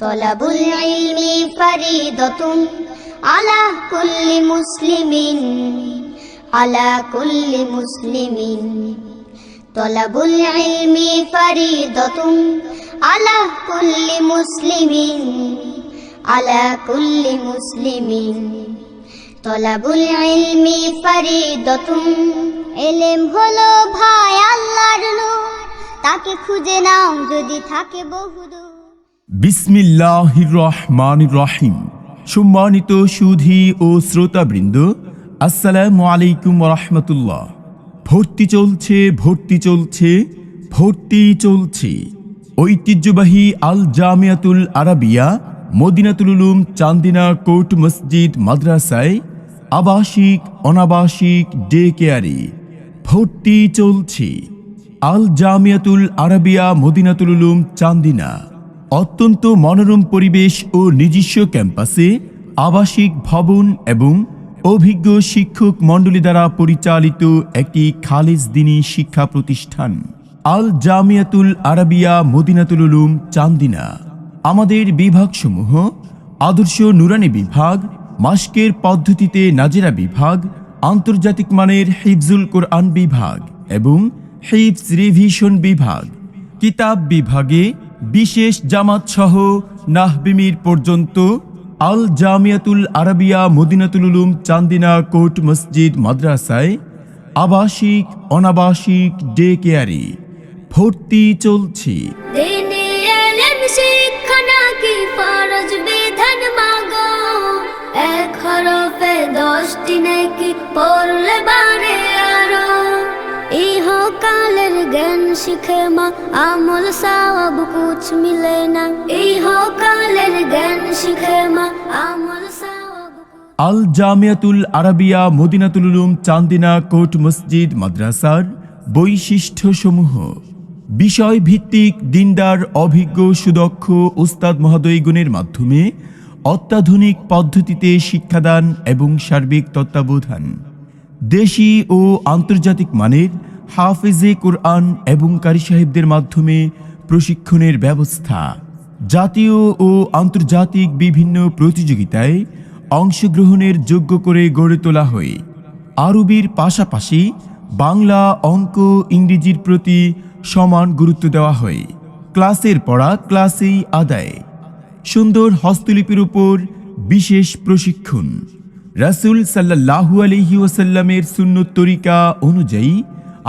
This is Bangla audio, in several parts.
তলাবুল ইলমি ফরিদাতুন আলা কুল্লি মুসলিমিন, আলা কুল্লি মুসলিমিন। তলাবুল ইলমি ফরিদাতুন আলা কুল্লি মুসলিমিন, আলা কুল্লি মুসলিমিন। তলাবুল ইলমি ফরিদাতুন, ইলম হলো ভাই আল্লাহর নূর, তাকে খুঁজে নাও যদি থাকে বহুদূর। বিসমিল্লাহির রহমানির রহিম। সম্মানিত সুধী ও শ্রোতাবৃন্দ, আসসালামু আলাইকুম ওয়া রাহমাতুল্লাহ। ভর্তি চলছে, ভর্তি চলছে, ভর্তি চলছে। ঐতিহ্যবাহী আল জামিয়াতুল আরাবিয়া মদিনাতুল উলুম চান্দিনা কোর্ট মসজিদ মাদ্রাসায় আবাসিক অনাবাসিক ডে কেয়ারে ভর্তি চলছে। আল জামিয়াতুল আরাবিয়া মদিনাতুল উলুম চান্দিনা অত্যন্ত মনোরম পরিবেশ ও নিজস্ব ক্যাম্পাসে আবাসিক ভবন এবং অভিজ্ঞ শিক্ষক মণ্ডলী দ্বারা পরিচালিত একটি খালিস দ্বীনি শিক্ষা প্রতিষ্ঠান আল জামিয়াতুল আরাবিয়া মদিনাতুল উলুম চান্দিনা। আমাদের বিভাগসমূহ: আদর্শ নুরানি বিভাগ, মাসকের পদ্ধতিতে নাজেরা বিভাগ, আন্তর্জাতিক মানের হিফজুল কোরআন বিভাগ এবং হিফজ রিভিশন বিভাগ। কিতাব বিভাগে বিশেষ জামাত সহ নাহবিমির পর্যন্ত আল জামিয়াতুল আরাবিয়া মদিনাতুল উলুম চান্দিনা কোর্ট মসজিদ মাদ্রাসায় আবাসিক অনাবাসিক ডে কেয়ারে ভর্তি চলছে। দিনে ইলম শিক্ষা নাকি ফরজ বিধান মাগো, এক হরফে 10টি নেকি পড়লে বাড়ে আরো। ইহকালের জ্ঞান শিখে মা আমল সওয়াব কুছ মিলে না, ইহকালের জ্ঞান শিখে মা আমল সওয়াব। আল জামিয়াতুল আরাবিয়া মদিনাতুল উলুম চান্দিনা কোর্ট মসজিদ মাদ্রাসার বৈশিষ্ট্যসমূহ: বিষয় ভিত্তিক দিনদার অভিজ্ঞ সুদক্ষ উস্তাদ মহোদয়গণের মাধ্যমে অত্যাধুনিক পদ্ধতিতে শিক্ষাদান এবং সার্বিক তত্ত্বাবধান। দেশি ও আন্তর্জাতিক মানের হাফেজে কোরআন এবং কারি সাহেবদের মাধ্যমে প্রশিক্ষণের ব্যবস্থা। জাতীয় ও আন্তর্জাতিক বিভিন্ন প্রতিযোগিতায় অংশগ্রহণের যোগ্য করে গড়ে তোলা হয়। আরবির পাশাপাশি বাংলা, অঙ্ক, ইংরেজির প্রতি সমান গুরুত্ব দেওয়া হয়। ক্লাসের পড়া ক্লাসেই আদায়। সুন্দর হস্তলিপির উপর বিশেষ প্রশিক্ষণ। রাসূল সাল্লাল্লাহু আলাইহি ওয়াসাল্লামের সুন্নত তরিকা অনুযায়ী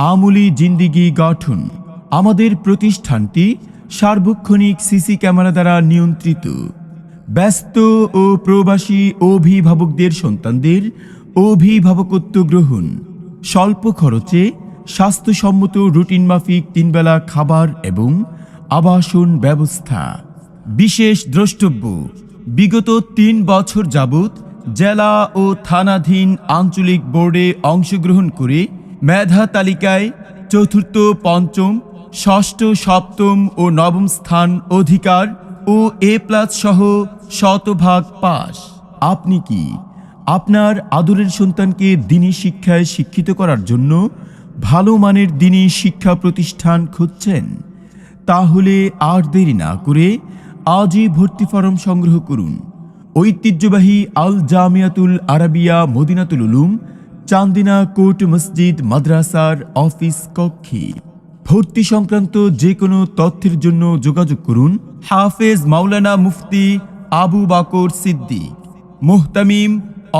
আমলি জিন্দিগি গঠন। আমাদের প্রতিষ্ঠানটি সার্বক্ষণিক সিসি ক্যামেরা দ্বারা নিয়ন্ত্রিত। ব্যস্ত ও প্রবাসী অভিভাবকদের সন্তানদের অভিভাবকত্ব গ্রহণ। স্বল্প খরচে স্বাস্থ্যসম্মত রুটিন মাফিক 3 বেলা খাবার এবং আবাসন ব্যবস্থা। বিশেষ দ্রষ্টব্য: বিগত 3 বছর যাবৎ জেলা ও থানাধীন আঞ্চলিক বোর্ডে অংশগ্রহণ করে মেধা তালিকায় 4র্থ, 5ম, 6ষ্ঠ, 7ম ও 9ম স্থান অধিকার ও A+ সহ শতভাগ পাস। আপনি কি আপনার আদরের সন্তানকে দ্বীনি শিক্ষায় শিক্ষিত করার জন্য ভালো মানের দ্বীনি শিক্ষা প্রতিষ্ঠান খুঁজছেন? তাহলে আর দেরি না করে আজই ভর্তি ফরম সংগ্রহ করুন। ঐতিহ্যবাহী আল জামিয়াতুল আরাবিয়া মদিনাতুল উলুম চান্দিনা কোর্ট মসজিদ মাদ্রাসার অফিস কক্ষে। ভর্তি সংক্রান্ত যে কোনো তথ্যের জন্য যোগাযোগ করুন হাফেজ মাওলানা মুফতি আবু বকর সিদ্দিক, মুহতামিম,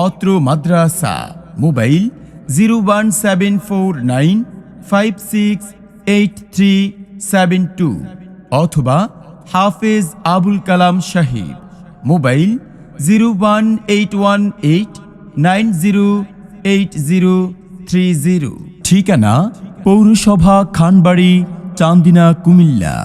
অত্র মাদ্রাসা। মোবাইল 01745683772 অথবা হাফেজ আবুল কালাম সাহেব। মোবাইল 01818908030। ঠিকানা: পৌরসভা, খানবাড়ি, চান্দিনা, কুমিল্লা।